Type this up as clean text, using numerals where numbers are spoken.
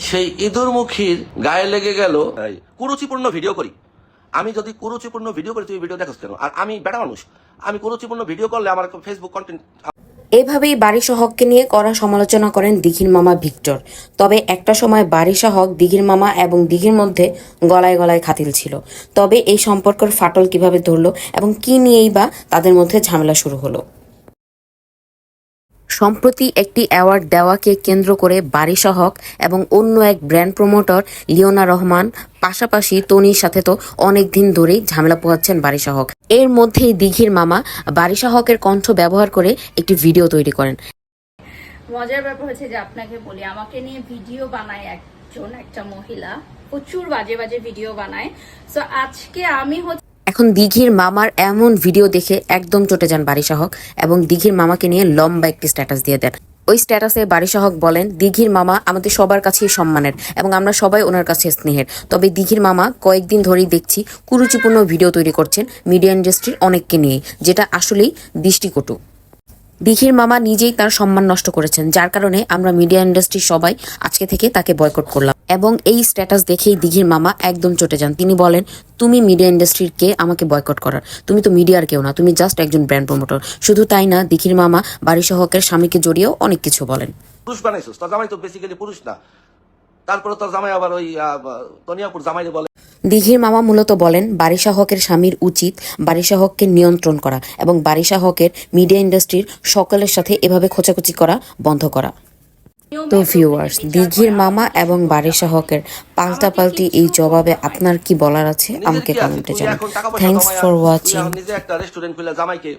সেই ইঁদুরমুখীর গায়ে লেগে গেল কুরুচিপূর্ণ ভিডিও করি। আমি যদি কুরুচিপূর্ণ ভিডিও করি তুই ভিডিও দেখাস কেন? আর আমি বেটা মানুষ, আমি কুরুচিপূর্ণ ভিডিও করলে আমার ফেসবুক কন্টেন্ট। এভাবেই বারিশা হককে নিয়ে কড়া সমালোচনা করেন দিঘির মামা ভিক্টর। তবে একটা সময় বারিশা হক, দিঘির মামা এবং দিঘির মধ্যে গলায় গলায় খাতিল ছিল। তবে এই সম্পর্কের ফাটল কিভাবে ধরলো এবং কি নিয়েই বা তাদের মধ্যে ঝামেলা শুরু হলো? সম্প্রতি একটি অ্যাওয়ার্ড দেওয়াকে কেন্দ্র করে বারিশা হক এবং অন্য এক ব্র্যান্ড প্রমোটর লিওনা রহমান, পাশাপাশি তনির সাথে তো অনেক দিন ধরেই ঝামেলা পোহাচ্ছেন বারিশা হক। এর মধ্যেই দিঘির মামা বারিশা হকের কণ্ঠ ব্যবহার করে একটি ভিডিও তৈরি করেন। মজার ব্যাপার হচ্ছে যে আপনাকে বলি, আমাকে নিয়ে ভিডিও বানায় একটা মহিলা, প্রচুর বাজে বাজে ভিডিও বানায়। সো আজকে আমি এখন দিঘির মামার এমন ভিডিও দেখে একদম চটে যান বারিশা হক এবং দিঘির মামাকে নিয়ে লম্বা একটি স্ট্যাটাস দিয়ে দেন। ওই স্ট্যাটাসে বারিশা হক বলেন, দিঘির মামা আমাদের সবার কাছেই সম্মানের এবং আমরা সবাই ওনার কাছে স্নেহের। তবে দিঘির মামা কয়েকদিন ধরেই দেখছি কুরুচিপূর্ণ ভিডিও তৈরি করছেন মিডিয়া ইন্ডাস্ট্রির অনেককে নিয়ে, যেটা আসলেই দৃষ্টিকটু। দিঘির মামা নিজেই তার সম্মান নষ্ট করেছেন, যার কারণে আমরা মিডিয়া ইন্ডাস্ট্রির সবাই আজকে থেকে তাকে বয়কট করলাম। এবং এই স্ট্যাটাস দেখেই দিঘির মামা একদম চটে যান। তিনি বলেন, তুমি মিডিয়া ইন্ডাস্ট্রির কে আমাকে বয়কট করার? তুমি তো মিডিয়ার কেউ না, তুমি জাস্ট একজন ব্র্যান্ড প্রমোটর। শুধু তাই না, দিঘির মামা বারিশা হকের স্বামীকে জড়িয়েও অনেক কিছু বলেন। পুরুষ বানাইছিস, তোর জামাই তো বেসিক্যালি পুরুষ না। তারপরে তোর জামাই আবার ওই তনিয়াপুর জামাইরে বলে। দিঘির মামা মূলত বলেন, বারিশা হকের স্বামীর উচিত বারিশা হককে নিয়ন্ত্রণ করা এবং বারিশা হকের মিডিয়া ইন্ডাস্ট্রির সকলের সাথে এভাবে খোঁচাখুচি করা বন্ধ করা। তো ভিউয়ার্স, দিঘির মামা এবং বারিশা হকের পাল্টাপাল্টি এই জবাবে আপনার কি বলার আছে আমাকে কমেন্টে জানান। Thanks for watching. নিজে একটা রেস্টুরেন্ট খুলে জামাইকে